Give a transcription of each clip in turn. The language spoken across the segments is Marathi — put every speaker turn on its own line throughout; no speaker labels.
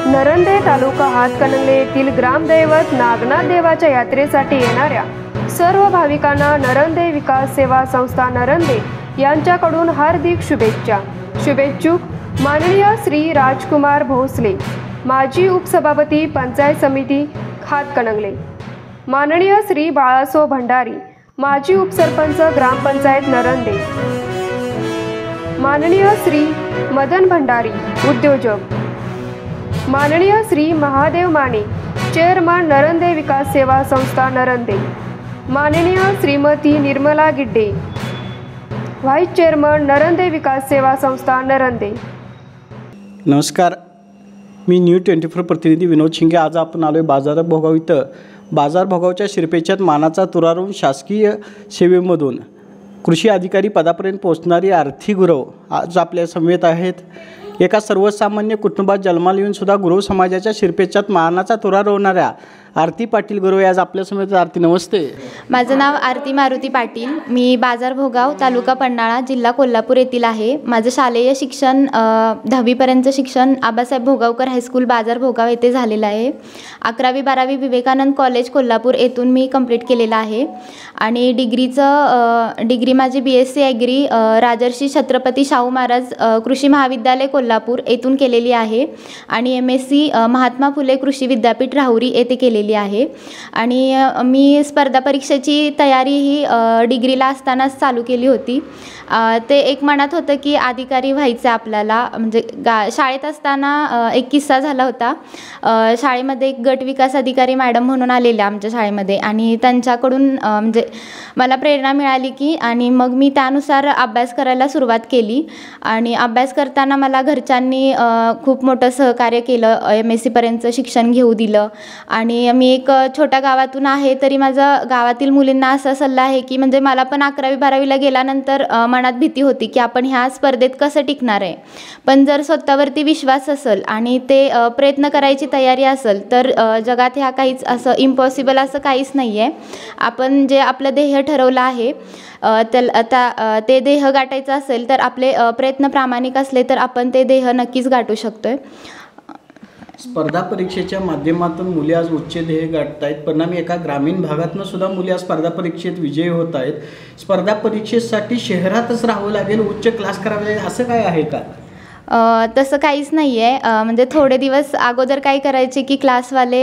नरंदे तालुका हातकणंगले येथील ग्रामदैवत नागनाथ देवाच्या यात्रेसाठी येणाऱ्या सर्व भाविकांना नरंदे विकास सेवा संस्था नरंदे यांच्याकडून हार्दिक शुभेच्छा। शुभेच्छुक माननीय श्री राजकुमार भोसले, माजी उपसभापती पंचायत समिती हातकणंगले, माननीय श्री बाळासो भंडारी, माजी उपसरपंच ग्रामपंचायत नरंदे, माननीय श्री मदन भंडारी उद्योजक, माननीय श्री महादेव माने चेअरमन नरंदे विकास सेवा संस्था नरंदे, माननीय श्रीमती निर्मला गिड्डे व्हाइस चेअरमन नरंदे विकास सेवा संस्था नरंदे।
नमस्कार, मी न्यू 24 प्रतिनिधी विनोद शिंगे। आज आपण आलोय बाजार भोगाव इथं। बाजार भोगावच्या शिरपेच्यात मानाचा तुरा रोवून शासकीय सेवेमधून कृषी अधिकारी पदापर्यंत पोहोचणारी आरती गुरव आज आपल्या समवेत आहेत। एका सर्वसामान्य कुटुंबात जन्माला येऊन सुद्धा गुरव समाजाच्या शिरपेच्यात मानाचा तुरा रोवणाऱ्या आरती पाटील गुरव आज आपल्या समवेत। आरती, नमस्ते।
माझं नाव आरती मारुती पाटील, मी बाजार भोगाव तालुका पन्हाळा जिल्हा कोल्हापूर येथील आहे। माझं शालेय शिक्षण 10वीपर्यंत शिक्षण आबासाहेब भोगावकर हायस्कूल बाजार भोगाव येथे झालेलं आहे। 11वी 12वी विवेकानंद कॉलेज कोल्हापूर येथून मी कंप्लीट केलेलं आहे आणि डिग्री माझी BSc ॲग्री राजर्षी छत्रपती शाहू महाराज कृषी महाविद्यालय कोल्हापूर येथून केलेली आहे आणि MSc महात्मा फुले कृषी विद्यापीठ राहुरी येथे केलेली आहे। आणि मी स्पर्धा परीक्षेची तयारी ही डिग्रीला असतानाच चालू केली होती। ते एक मनात होतं की अधिकारी व्हायचं आपल्याला, म्हणजे शाळेत असताना एक किस्सा झाला होता। शाळेमध्ये एक गट विकास अधिकारी मॅडम म्हणून आलेल्या आमच्या शाळेमध्ये आणि त्यांच्याकडून म्हणजे मला प्रेरणा मिळाली की, आणि मग मी त्यानुसार अभ्यास करायला सुरुवात केली आणि अभ्यास करताना मला घरच्यांनी खूप मोठं सहकार्य केलं, MSc पर्यंत शिक्षण घेऊ दिलं। आणि मी एक छोट्या गावातून आहे तरी माझा गावातील मुलींना असा सल्ला आहे की, म्हणजे मला पण 11वी 12वीला गेल्यानंतर मनात भीती होती की आपण ह्या स्पर्धेत कसं टिकणार आहे, पण जर स्वतःवरती विश्वास असेल आणि ते प्रयत्न करायची तयारी असेल तर जगात ह्या काहीच असं इम्पॉसिबल असं काहीच नाही आहे। आपण जे आपलं ध्येय ठरवलं आहे ते ध्येय गाठायचं असेल तर आपले प्रयत्न प्रामाणिक असले तर आपण ते ध्येय नक्कीच गाठू शकतोय।
स्पर्धा परीक्षेच्या माध्यमातून मुली आज उच्च ध्येय गाठत आहेत, परिणामी एका ग्रामीण भागातून सुद्धा मुली आज स्पर्धा परीक्षेत विजयी होत आहेत। स्पर्धा परीक्षेसाठी शहरातच राहावं लागेल, उच्च क्लास करावे लागेल असं काय आहे का?
तसं काहीच नाही आहे। म्हणजे थोडे दिवस अगोदर काय करायचे की क्लासवाले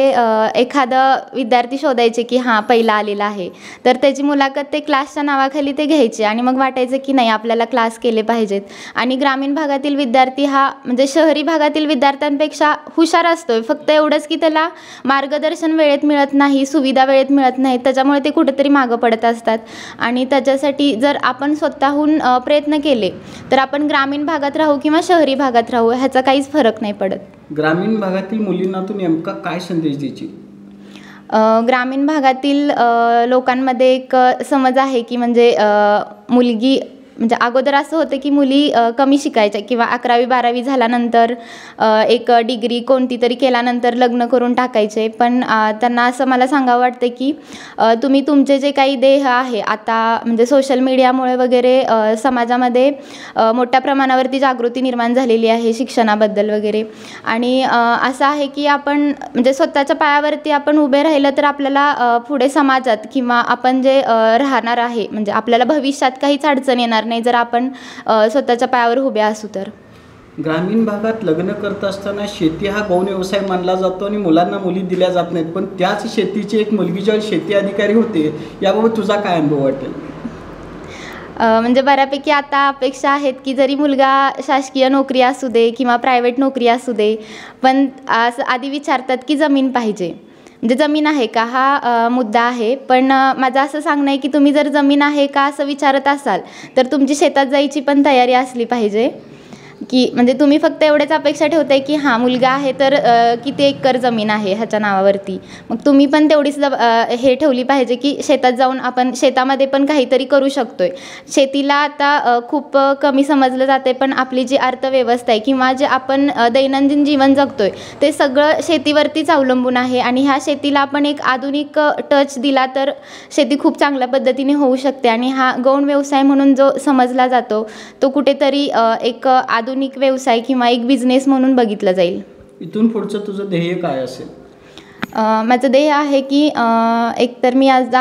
एखादा विद्यार्थी शोधायचे की हां पहिला आलेला आहे, तर त्याची मुलाखत ते क्लासच्या नावाखाली ते घ्यायचे आणि मग वाटायचं की नाही आपल्याला क्लास केले पाहिजेत। आणि ग्रामीण भागातील विद्यार्थी हा म्हणजे शहरी भागातील विद्यार्थ्यांपेक्षा हुशार असतोय, फक्त एवढंच की त्याला मार्गदर्शन वेळेत मिळत नाही, सुविधा वेळेत मिळत नाहीत, त्याच्यामुळे ते कुठेतरी मागं पडत असतात। आणि त्याच्यासाठी जर आपण स्वतःहून प्रयत्न केले तर आपण ग्रामीण भागात राहू किंवा शहरी भागात राहू ह्याचा काहीच फरक नाही पडत। ग्रामीण
भागातील मुलींना तू नेमका काय संदेश द्यायची?
ग्रामीण भागातील लोकांमध्ये एक समज आहे की म्हणजे मुलगी म्हणजे अगोदर असं होतं की मुली कमी शिकायच्या किंवा 11वी 12वी झाल्यानंतर एक डिग्री कोणती तरी केल्यानंतर लग्न करून टाकायचे, पण त्यांना असं मला सांगावं वाटतं की तुम्ही तुमचे जे काही ध्येय आहे आता म्हणजे सोशल मीडियामुळे वगैरे समाजामध्ये मोठ्या प्रमाणावरती जागृती निर्माण झालेली आहे शिक्षणाबद्दल वगैरे। आणि असं आहे की आपण म्हणजे स्वतःच्या पायावरती आपण उभे राहिलं तर आपल्याला पुढे समाजात किंवा आपण जे राहणार आहे म्हणजे आपल्याला भविष्यात काहीच अडचण येणार नाही जर आपण स्वतःच्या पायावर उभे असू तर।
ग्रामीण भागात लग्न करत असताना शेती हा गौण व्यवसाय मानला जातो आणि मुलांना मुली दिल्या जात नाहीत, पण त्याच शेतीची एक मुलगी जेव्हा शेती अधिकारी होते, याबाबत तुझा काय अनुभव वाटेल?
म्हणजे बऱ्यापैकी आता अपेक्षा आहेत की जरी मुलगा शासकीय नोकरी असू दे किंवा प्रायव्हेट नोकरी असू दे, पण असं आधी विचारतात की जमीन पाहिजे, म्हणजे जमीन आहे का हा मुद्दा आहे। पण माझं असं सांगणं आहे की तुम्ही जर जमीन आहे का असं विचारत असाल तर तुमची शेतात जायची पण तयारी असली पाहिजे की म्हणजे तुम्ही फक्त एवढेच अपेक्षा ठेवताय की हां मुलगा आहे तर किती एकर जमीन आहे ह्याच्या नावावरती, मग तुम्ही पण तेवढीच हे ठेवली पाहिजे की शेतात जाऊन आपण शेतामध्ये पण काहीतरी करू शकतोय। शेतीला आता खूप कमी समजलं जाते, पण आपली जी अर्थव्यवस्था आहे किंवा जे आपण दैनंदिन जीवन जगतोय ते सगळं शेतीवरतीच अवलंबून आहे आणि ह्या शेतीला आपण एक आधुनिक टच दिला तर शेती खूप चांगल्या पद्धतीने होऊ शकते आणि हा गौण व्यवसाय म्हणून जो समजला जातो तो कुठेतरी एक आधुनिक व्यवसाय किंवा एक बिझनेस म्हणून बघितलं जाईल।
इथून पुढचं तुझं ध्येय काय असेल?
माझं ध्येय आहे की एकतर मी आज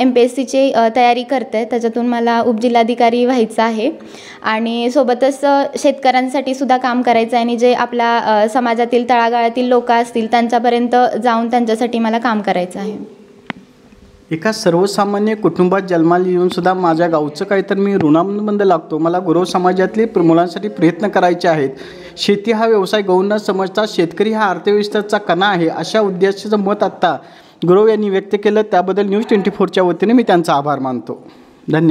MPSCची तयारी करते, त्याच्यातून मला उपजिल्हाधिकारी व्हायचं आहे आणि सोबतच शेतकऱ्यांसाठी सुद्धा काम करायचं आहे आणि जे आपल्या समाजातील तळागाळातील लोक असतील त्यांच्यापर्यंत जाऊन त्यांच्यासाठी मला काम करायचं आहे.
एका सर्वसामान्य कुटुंबात जन्माला येऊन सुद्धा माझ्या गावचं काही तर मी ऋणानुबंध लागतो. मला गुरव समाजातले मुलांसाठी प्रयत्न करायचे आहेत. शेती हा व्यवसाय गौण न समजता शेतकरी हा अर्थव्यवस्थेचा कणा आहे, अशा उद्देशाचं मत आत्ता गुरव यांनी व्यक्त केलं. त्याबद्दल न्यूज 24च्या वतीने मी त्यांचा आभार मानतो. धन्यवाद.